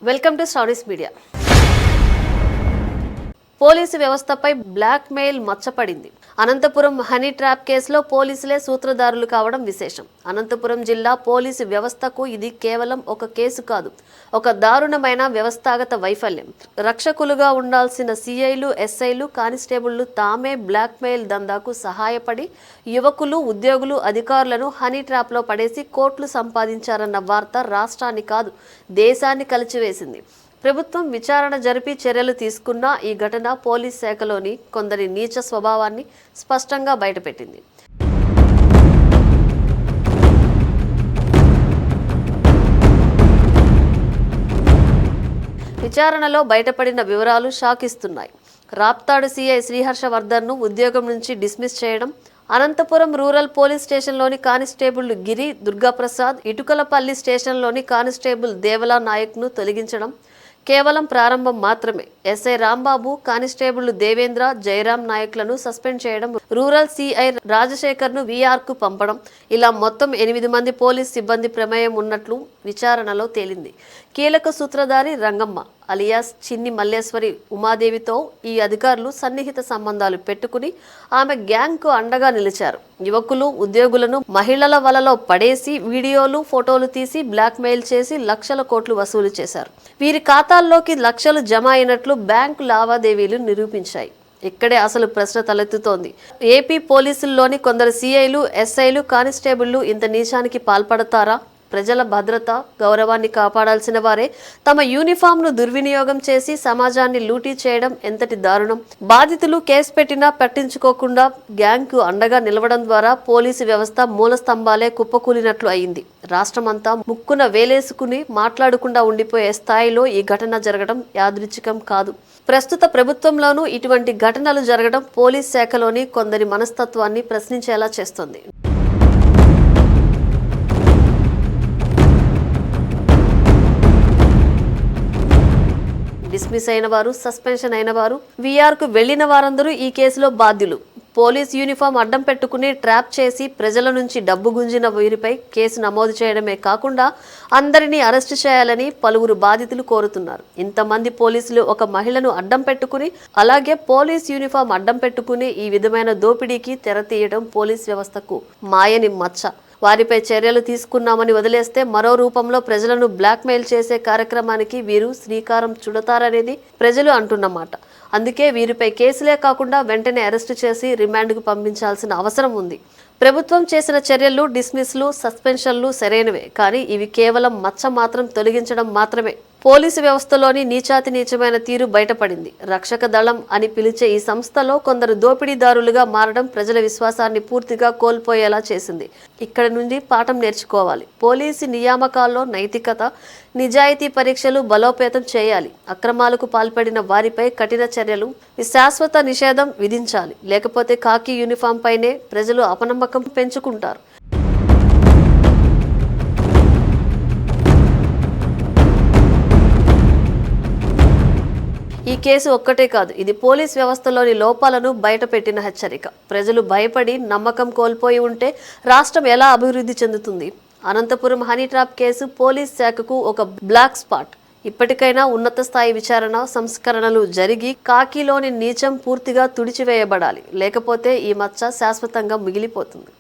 Welcome to stories media. పోలీసు వ్యవస్థపై black mail మచ్చపడింది. అనంతపురం హనీ ట్రాప్ కేసులో పోలీసులే సూత్రధారులు కావడం విశేషం. అనంతపురం జిల్లా పోలీసు వ్యవస్థకు ఇది కేవలం ఒక కేసు కాదు, ఒక దారుణమైన వ్యవస్థాగత వైఫల్యం. రక్షకులుగా ఉండాల్సిన సిఐలు, ఎస్ఐలు, కానిస్టేబుళ్లు తామే బ్లాక్ మెయిల్ దందాకు సహాయపడి యువకులు, ఉద్యోగులు, అధికారులను హనీ ట్రాప్లో పడేసి కోట్లు సంపాదించారన్న వార్త రాష్ట్రాన్ని కాదు, దేశాన్ని కలిచివేసింది. ప్రభుత్వం విచారణ జరిపి చర్యలు తీసుకున్న ఈ ఘటన పోలీస్ శాఖలోని కొందరి నీచ స్వభావాన్ని స్పష్టంగా బయటపెట్టింది. విచారణలో బయటపడిన వివరాలు షాక్ ఇస్తున్నాయి. రాప్తాడు సిఐ శ్రీహర్షవర్ధన్ను ఉద్యోగం నుంచి డిస్మిస్ చేయడం, అనంతపురం రూరల్ పోలీస్ స్టేషన్లోని కానిస్టేబుల్ గిరి దుర్గాప్రసాద్, ఇటుకలపల్లి స్టేషన్లోని కానిస్టేబుల్ దేవలా నాయక్ను తొలగించడం కేవలం ప్రారంభం మాత్రమే. ఎస్ఐ రాంబాబు, కానిస్టేబుల్ దేవేంద్ర, జయరాం నాయక్లను సస్పెండ్ చేయడం, రూరల్ సిఐ రాజశేఖర్ను వీఆర్కు పంపడం, ఇలా మొత్తం 8 మంది పోలీస్ సిబ్బంది ప్రమేయం ఉన్నట్లు విచారణలో తేలింది. కీలక సూత్రధారి రంగమ్మ అలియాస్ చిన్ని మల్లేశ్వరి ఉమాదేవితో ఈ అధికారులు సన్నిహిత సంబంధాలు పెట్టుకుని ఆమె గ్యాంగ్కు అండగా నిలిచారు. యువకులు, ఉద్యోగులను మహిళల వలలో పడేసి వీడియోలు, ఫోటోలు తీసి బ్లాక్ మెయిల్ చేసి లక్షల కోట్లు వసూలు చేశారు. వీరి ఖాతాల్లోకి లక్షలు జమ అయినట్లు బ్యాంకు లావాదేవీలు నిరూపించాయి. ఇక్కడే అసలు ప్రశ్న తలెత్తుతోంది. ఏపీ పోలీసుల్లోని కొందరు సిఐలు, ఎస్ఐలు, కానిస్టేబుళ్లు ఇంత నీచానికి పాల్పడతారా? ప్రజల భద్రత, గౌరవాన్ని కాపాడాల్సిన వారే తమ యూనిఫామ్ను దుర్వినియోగం చేసి సమాజాన్ని లూటీ చేయడం ఎంతటి దారుణం. బాధితులు కేసు పెట్టినా పట్టించుకోకుండా గ్యాంగ్కు అండగా నిలవడం ద్వారా పోలీసు వ్యవస్థ మూల స్తంభాలే కుప్పకూలినట్లు అయింది. రాష్ట్రమంతా ముక్కున వేలేసుకుని మాట్లాడకుండా ఉండిపోయే స్థాయిలో ఈ ఘటన జరగడం యాదృచ్ఛికం కాదు. ప్రస్తుత ప్రభుత్వంలోనూ ఇటువంటి ఘటనలు జరగడం పోలీస్ శాఖలోని కొందరి మనస్తత్వాన్ని ప్రశ్నించేలా చేస్తోంది. డిస్మిస్ అయిన వారు, సస్పెన్షన్ అయిన వారు, వీఆర్కు వెళ్లిన వారందరూ ఈ కేసులో బాధ్యులు. పోలీస్ యూనిఫామ్ అడ్డం పెట్టుకుని ట్రాప్ చేసి ప్రజల నుంచి డబ్బు గుంజిన వీరిపై కేసు నమోదు చేయడమే కాకుండా అందరినీ అరెస్టు చేయాలని పలువురు బాధితులు కోరుతున్నారు. ఇంతమంది పోలీసులు ఒక మహిళను అడ్డం పెట్టుకుని, అలాగే పోలీస్ యూనిఫామ్ అడ్డం పెట్టుకుని ఈ విధమైన దోపిడీకి తెర తీయడం పోలీస్ వ్యవస్థకు మాయని మచ్చ. వారిపై చర్యలు తీసుకున్నామని వదిలేస్తే మరో రూపంలో ప్రజలను బ్లాక్మెయిల్ చేసే కార్యక్రమానికి వీరు శ్రీకారం చుడతారనేది ప్రజలు అంటున్నమాట. అందుకే వీరిపై కేసులే కాకుండా వెంటనే అరెస్టు చేసి రిమాండ్కు పంపించాల్సిన అవసరం ఉంది. ప్రభుత్వం చేసిన చర్యలు, డిస్మిస్లు, సస్పెన్షన్లు సరైనవే, కానీ ఇవి కేవలం మచ్చ మాత్రం తొలగించడం మాత్రమే. పోలీసు వ్యవస్థలోని నీచాతి నీచమైన తీరు బయటపడింది. రక్షక దళం అని పిలిచే ఈ సంస్థలో కొందరు దోపిడీదారులుగా మారడం ప్రజల విశ్వాసాన్ని పూర్తిగా కోల్పోయేలా చేసింది. ఇక్కడ నుండి పాఠం నేర్చుకోవాలి. పోలీసు నియామకాల్లో నైతికత, నిజాయితీ పరీక్షలు బలోపేతం చేయాలి. అక్రమాలకు పాల్పడిన వారిపై కఠిన చర్యలు, శాశ్వత నిషేధం విధించాలి. లేకపోతే ఖాకీ యూనిఫామ్ పైనే ప్రజలు అపనమ్మకం పెంచుకుంటారు. ఈ కేసు ఒక్కటే కాదు, ఇది పోలీస్ వ్యవస్థలోని లోపాలను బయటపెట్టిన హెచ్చరిక. ప్రజలు భయపడి నమ్మకం కోల్పోయి ఉంటే రాష్ట్రం ఎలా అభివృద్ధి చెందుతుంది? Anantapuram honey trap case police శాఖకు ఒక బ్లాక్ స్పాట్. ఇప్పటికైనా ఉన్నత స్థాయి విచారణ, సంస్కరణలు జరిగి కాకీలోని నీచం పూర్తిగా తుడిచివేయబడాలి. లేకపోతే ఈ మచ్చ శాశ్వతంగా మిగిలిపోతుంది.